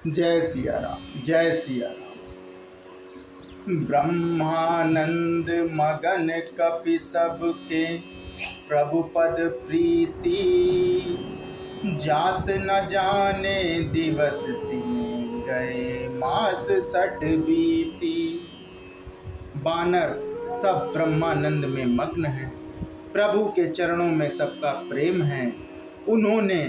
जय सिया राम, जय सिया राम। ब्रह्मानंद मगन कपि सबके प्रभु पद प्रीति, जात न जाने दिवस तिमिर गए मास 60 बीती। बानर सब ब्रह्मानंद में मग्न हैं, प्रभु के चरणों में सबका प्रेम है। उन्होंने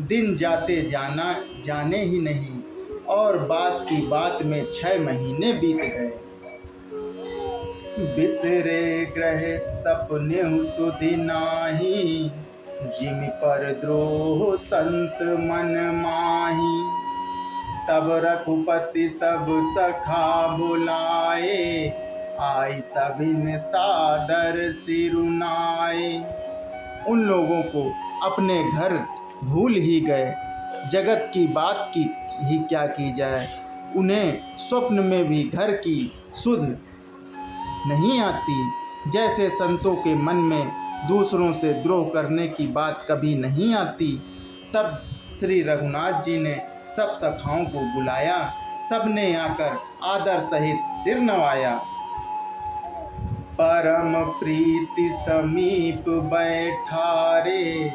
दिन जाते जाने ही नहीं, और बात की बात में 6 महीने बीत गए। बिसरे ग्रह सपने सुधि नाही, जिमि पर द्रोह संत मन माही। तब रघुपति सब सखा बुलाए, आई सभिन सादर सिरुनाए। उन लोगों को अपने घर भूल ही गए, जगत की बात की ही क्या की जाए। उन्हें स्वप्न में भी घर की सुध नहीं आती, जैसे संतों के मन में दूसरों से द्रोह करने की बात कभी नहीं आती। तब श्री रघुनाथ जी ने सब सखाओं को बुलाया, सबने आकर आदर सहित सिर नवाया। परम प्रीति समीप बैठारे,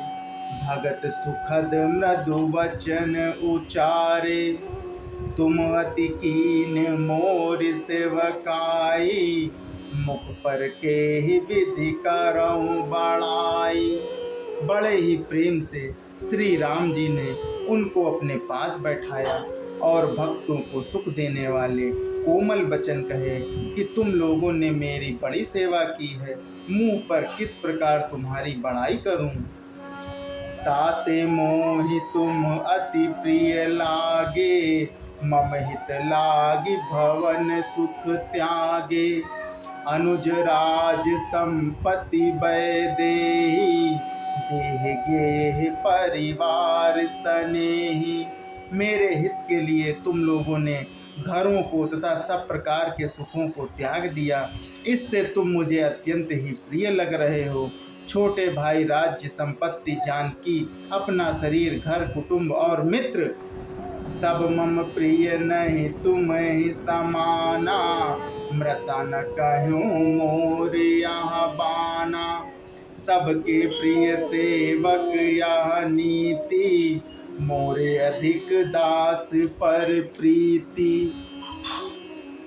भगत सुखद मृदु वचन उचारे। तुम अति कीन मोर सेवकाई, मुख पर के ही विधि करऊं बड़ाई। बड़े ही प्रेम से श्री राम जी ने उनको अपने पास बैठाया और भक्तों को सुख देने वाले कोमल वचन कहे कि तुम लोगों ने मेरी बड़ी सेवा की है, मुँह पर किस प्रकार तुम्हारी बड़ाई करूं। ताते मोहि तुम अति प्रिय लागे, मम हित लागी भवन सुख त्यागे। अनुज राज संपत्ति बै देहि, देह गेह परिवार स्नेही। मेरे हित के लिए तुम लोगों ने घरों को तथा सब प्रकार के सुखों को त्याग दिया, इससे तुम मुझे अत्यंत ही प्रिय लग रहे हो। छोटे भाई राज्य संपत्ति जानकी, अपना शरीर घर कुटुंब और मित्र सब मम प्रिय नहीं तुम ही समाना। मृषा न कहूँ मोर यहाँ बाना, सबके प्रिय सेवक यह नीति। मोरे अधिक दास पर प्रीति।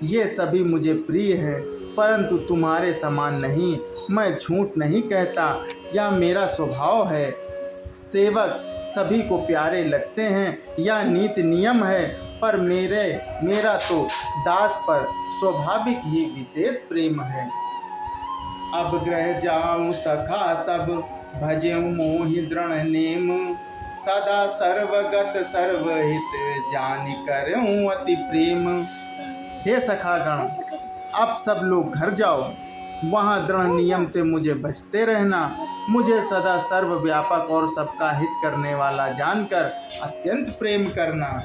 ये सभी मुझे प्रिय है, परंतु तुम्हारे समान नहीं। मैं झूठ नहीं कहता, यह मेरा स्वभाव है। सेवक सभी को प्यारे लगते हैं, यह नीति नियम है, पर मेरा तो दास पर स्वाभाविक ही विशेष प्रेम है। अब ग्रह जाऊं सखा सब, भजेऊं मोहि दृढ़ नेम। सदा सर्वगत सर्वहित, जानि करऊं अति प्रेम। हे सखागण, अब सब लोग घर जाओ, वहाँ दृढ़ नियम से मुझे बचते रहना। मुझे सदा सर्वव्यापक और सबका हित करने वाला जानकर अत्यंत प्रेम करना।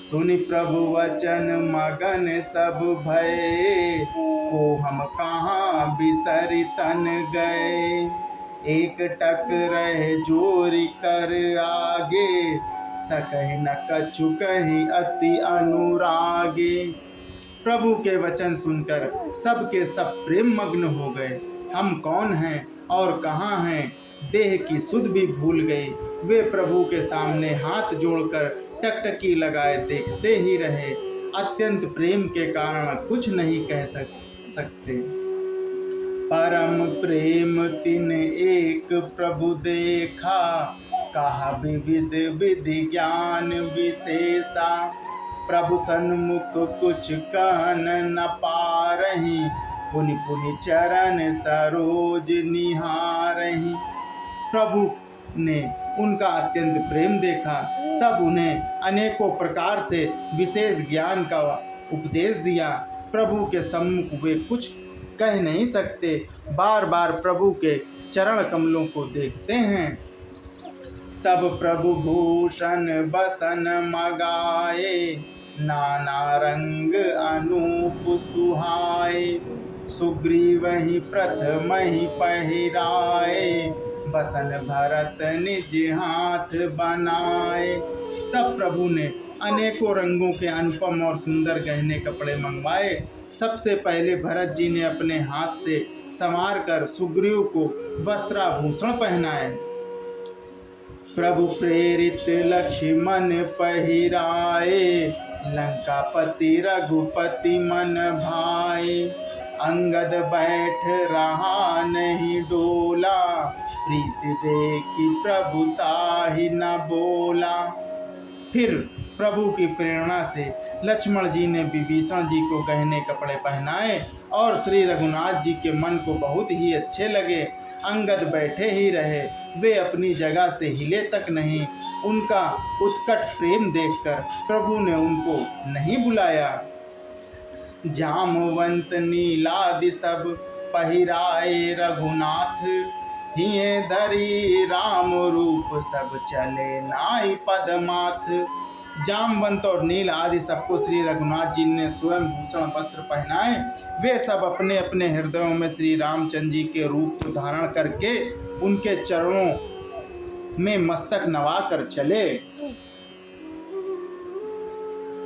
सुनि प्रभु वचन मगन सब भये, को हम कहाँ बिसरि तन गए। एक टक रह जोरी कर आगे, सकहि न कछु कहीं अति अनुरागे। प्रभु के वचन सुनकर सबके सब प्रेम मग्न हो गए। हम कौन हैं और कहाँ हैं, देह की सुध भी भूल गई। वे प्रभु के सामने हाथ जोड़कर टकटकी लगाए देखते ही रहे। अत्यंत प्रेम के कारण कुछ नहीं कह सकते। परम प्रेम तिन एक प्रभु देखा, कहा विविध विधि ज्ञान विशेषा। प्रभु सन्मुख कुछ कहन न पारही, पुनि पुनि चरण सरोज निहारही। प्रभु ने उनका अत्यंत प्रेम देखा, तब उन्हें अनेकों प्रकार से विशेष ज्ञान का उपदेश दिया। प्रभु के सम्मुख वे कुछ कह नहीं सकते, बार बार प्रभु के चरण कमलों को देखते हैं। तब प्रभु भूषण बसन मगाए, नाना रंग अनूप सुहाए। सुग्रीव ही प्रथम ही पहिराए, बसन भरत निज हाथ बनाए। तब प्रभु ने अनेकों रंगों के अनुपम और सुंदर गहने कपड़े मंगवाए। सबसे पहले भरत जी ने अपने हाथ से संवार कर सुग्रीव को वस्त्राभूषण पहनाए। प्रभु प्रेरित लक्ष्मण पहिराए, लंकापति रघुपति मन भाए। अंगद बैठ रहा नहीं डोला, प्रीति देखी प्रभु ताहि न बोला। फिर प्रभु की प्रेरणा से लक्ष्मण जी ने विभीषण जी को गहने कपड़े पहनाए और श्री रघुनाथ जी के मन को बहुत ही अच्छे लगे। अंगद बैठे ही रहे, वे अपनी जगह से हिले तक नहीं। उनका उत्कट प्रेम देखकर प्रभु ने उनको नहीं बुलाया। जामवंत नीलादि सब पहिराए रघुनाथ, हिये धरी राम रूप सब चले नाई पदमाथ। जामवंत और नील आदि सबको श्री रघुनाथ जी ने स्वयं भूषण वस्त्र पहनाए। वे सब अपने अपने हृदयों में श्री रामचंद्र जी के रूप को धारण करके उनके चरणों में मस्तक नवाकर चले।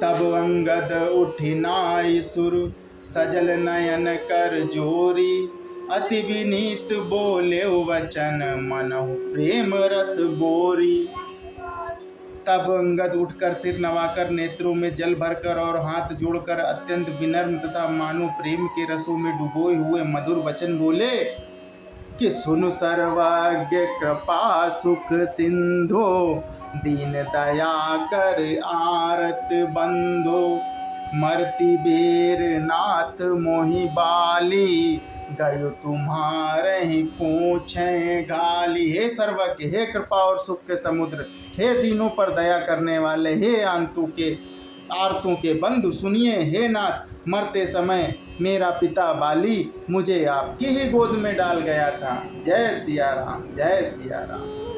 तब अंगद उठी नाई सुर, सजल नयन कर जोरी। अति विनीत बोले वचन, मनहु प्रेम रस बोरी। तब अंगद उठकर सिर नवाकर, नेत्रों में जल भरकर और हाथ जोड़कर अत्यंत विनम्र तथा मानो प्रेम के रसों में डुबोए हुए मधुर वचन बोले कि सुनु सर्वज्ञ कृपा सुख सिंधो, दीन दया कर आरत बंधो। मरती बेर नाथ मोहि बाली, गयो तुम्हारे पूछे गाली। हे सर्वज्ञ, हे कृपा और सुख के समुद्र, हे दीनों पर दया करने वाले, हे आर्तों के बंधु, सुनिए। हे नाथ, मरते समय मेरा पिता बाली मुझे आपकी ही गोद में डाल गया था। जय सिया राम, जय सिया राम।